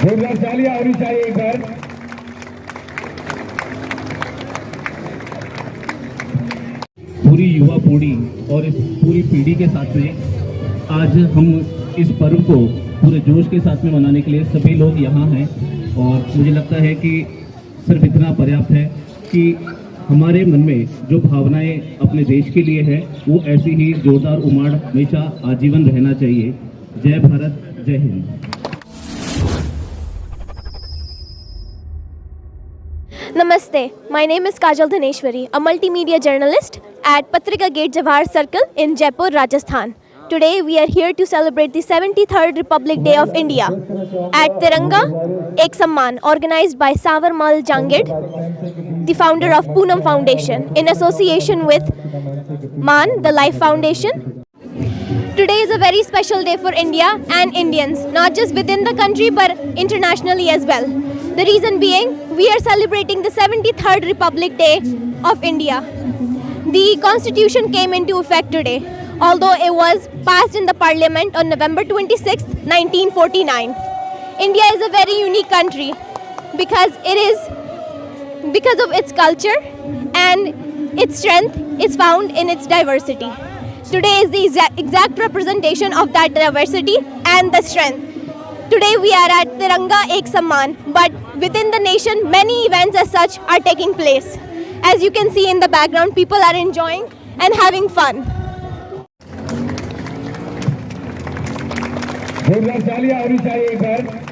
जोरदार तालियां होनी चाहिए एक बार। पूरी युवा पीढ़ी और इस पूरी पीढ़ी के साथ में आज हम इस पर्व को पूरे जोश के साथ में मनाने के लिए सभी लोग यहाँ हैं और मुझे लगता है कि सिर्फ इतना पर्याप्त है कि हमारे मन में जो भावनाएं अपने देश के लिए है वो ऐसी ही जोरदार उमड़ हमेशा आजीवन रहना चाहिए। जय भारत, जय Hind. Namaste, my name is Kajal Dhaneshwari, a multimedia journalist at Patrika Gate Jawahar Circle in Jaipur, Rajasthan. Today we are here to celebrate the 73rd Republic Day of India at Tiranga Ek Samman, organized by Savar Mal Jangid, the founder of Poonam Foundation, in association with MAN, the Life Foundation. Today is a very special day for India and Indians, not just within the country but internationally as well. The reason being, we are celebrating the 73rd Republic Day of India. The Constitution came into effect today, although it was passed in the Parliament on November 26, 1949. India is a very unique country because of its culture and its strength is found in its diversity. Today is the exact representation of that diversity and the strength. Today we are at Tiranga Ek Samman, but within the nation many events as such are taking place. As you can see in the background, people are enjoying and having fun. जोरदार तालियां होनी चाहिए एक बार।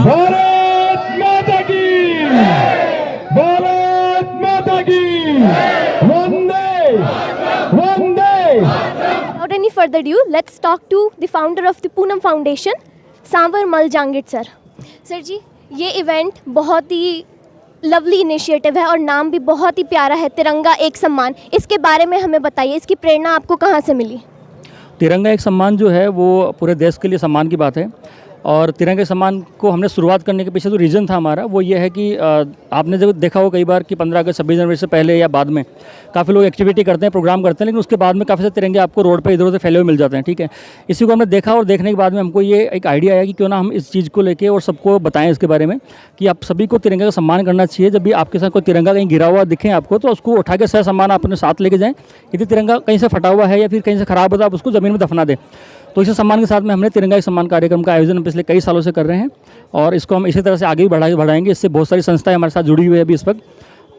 भारत माता की, भारत माता की, वंदे वंदे। Without any further ado, let's talk to the founder of the Poonam Foundation, Savar Mal Jangid sir. Sir ji, ये इवेंट बहुत ही लवली इनिशिएटिव है और नाम भी बहुत ही प्यारा है, तिरंगा एक सम्मान। इसके बारे में हमें बताइए, इसकी प्रेरणा आपको कहाँ से मिली? तिरंगा एक सम्मान जो है वो पूरे देश के लिए सम्मान की बात है और तिरंगे सम्मान को हमने शुरुआत करने के पीछे जो रीज़न था हमारा वो ये है कि आपने जब देखा हो कई बार कि 15 अगस्त 26 जनवरी से पहले या बाद में काफ़ी लोग एक्टिविटी करते हैं, प्रोग्राम करते हैं, लेकिन उसके बाद में काफ़ी सारे तिरंगे आपको रोड पे इधर उधर फैले हुए मिल जाते हैं। ठीक है, इसी को हमने देखा और देखने के बाद में हमको ये एक आइडिया आया कि क्यों ना हम इस चीज़ को लेके और सबको बताएं इसके बारे में कि आप सभी को तिरंगे का सम्मान करना चाहिए। जब भी आपके साथ कोई तिरंगा कहीं गिरा हुआ दिखे आपको तो उसको उठा के सम्मान आप अपने साथ लेके जाएँ। यदि तिरंगा कहीं से फटा हुआ है या फिर कहीं से ख़राब होता है आप उसको ज़मीन में दफना दें। तो इसी सम्मान के साथ में हमने तिरंगा एक सम्मान कार्यक्रम का आयोजन पिछले कई सालों से कर रहे हैं और इसको हम इसी तरह से आगे भी बढ़ाएंगे। इससे बहुत सारी संस्थाएं हमारे साथ जुड़ी हुई है अभी इस वक्त।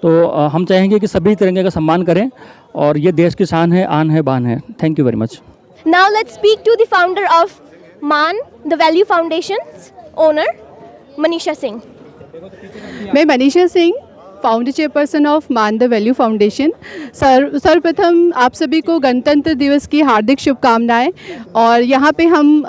तो हम चाहेंगे कि सभी तिरंगे का सम्मान करें और ये देश की शान है, आन है, बान है। Thank you very much. Now let's speak to the founder of MAN, the Value Foundation's owner, Manisha Singh. मैं Manisha Singh, founder chairperson of मान द वैल्यू फाउंडेशन। सर्वप्रथम आप सभी को गणतंत्र दिवस की हार्दिक शुभकामनाएं। और यहाँ पे हम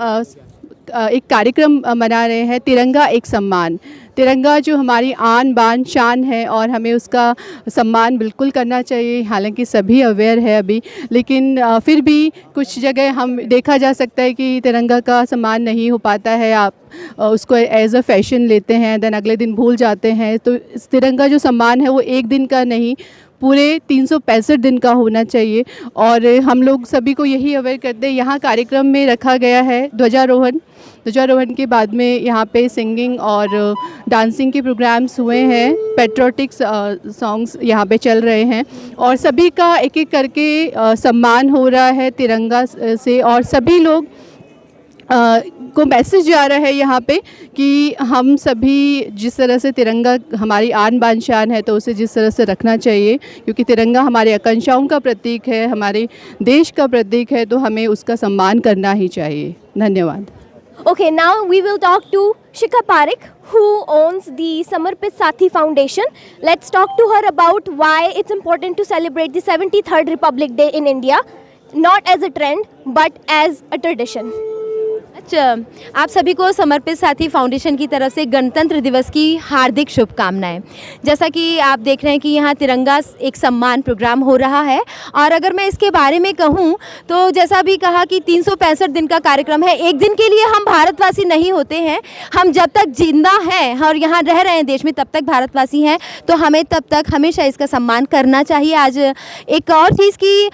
एक कार्यक्रम मना रहे हैं, तिरंगा एक सम्मान। तिरंगा जो हमारी आन बान शान है और हमें उसका सम्मान बिल्कुल करना चाहिए। हालांकि सभी अवेयर है अभी, लेकिन फिर भी कुछ जगह हम देखा जा सकता है कि तिरंगा का सम्मान नहीं हो पाता है। आप उसको एज अ फैशन लेते हैं, देन अगले दिन भूल जाते हैं। तो इस तिरंगा जो सम्मान है वो एक दिन का नहीं, पूरे 365 दिन का होना चाहिए। और हम लोग सभी को यही अवेयर करते हैं। यहाँ कार्यक्रम में रखा गया है ध्वजारोहण के बाद में यहाँ पे सिंगिंग और डांसिंग के प्रोग्राम्स हुए हैं। पेट्रोटिक सॉन्ग्स यहाँ पे चल रहे हैं और सभी का एक एक करके सम्मान हो रहा है तिरंगा से। और सभी लोग को मैसेज जा रहा है यहाँ पे कि हम सभी जिस तरह से तिरंगा हमारी आन बान शान है तो उसे जिस तरह से रखना चाहिए, क्योंकि तिरंगा हमारी आकांक्षाओं का प्रतीक है, हमारे देश का प्रतीक है, तो हमें उसका सम्मान करना ही चाहिए। धन्यवाद। Okay, now we will talk to Shikha Parekh, who owns the Samarpit Sathi Foundation. Let's talk to her about why it's important to celebrate the 73rd Republic Day in India, not as a trend, but as a tradition. आप सभी को समर्पित साथी foundation की तरफ से गणतंत्र दिवस की हार्दिक शुभकामनाएं। जैसा कि आप देख रहे हैं कि यहाँ तिरंगा एक सम्मान प्रोग्राम हो रहा है, और अगर मैं इसके बारे में कहूँ तो जैसा भी कहा कि 365 दिन का कार्यक्रम है। एक दिन के लिए हम भारतवासी नहीं होते हैं, हम जब तक जिंदा हैं और यहाँ रह रहे हैं देश में तब तक भारतवासी हैं, तो हमें तब तक हमेशा इसका सम्मान करना चाहिए। आज एक और चीज़ की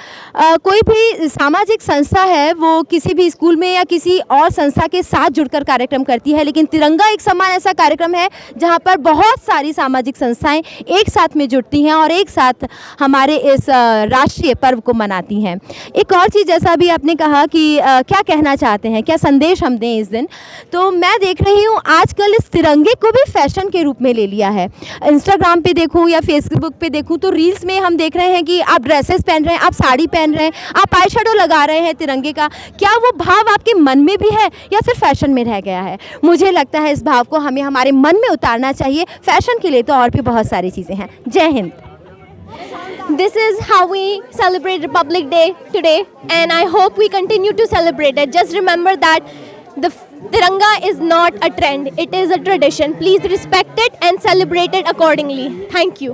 कोई भी सामाजिक संस्था है वो किसी भी स्कूल में या किसी और संस्था के साथ जुड़कर कार्यक्रम करती है, लेकिन तिरंगा एक सम्मान ऐसा कार्यक्रम है जहां पर बहुत सारी सामाजिक संस्थाएं एक साथ में जुड़ती हैं और एक साथ हमारे इस राष्ट्रीय पर्व को मनाती हैं। एक और चीज़, जैसा भी आपने कहा कि क्या कहना चाहते हैं, क्या संदेश हम दें इस दिन, तो मैं देख रही हूँ आजकल इस तिरंगे को भी फैशन के रूप में ले लिया है। इंस्टाग्राम पे देखूँ या फेसबुक पे देखूँ तो रील्स में हम देख रहे हैं कि आप ड्रेसेस पहन रहे हैं, आप साड़ी पहन रहे हैं, आप आई शेडो लगा रहे हैं तिरंगे का। क्या वो भाव आपके मन में भी है या सिर्फ फैशन में रह गया है? मुझे लगता है इस भाव को हमें हमारे मन में उतारना चाहिए। फैशन के लिए तो और भी बहुत सारी चीज़ें हैं। जय Hind. This is how we celebrate Republic Day today, and I hope we continue to celebrate it. Just remember that the Tiranga is not a trend, it is a tradition. Please respect it and celebrate it accordingly. Thank you.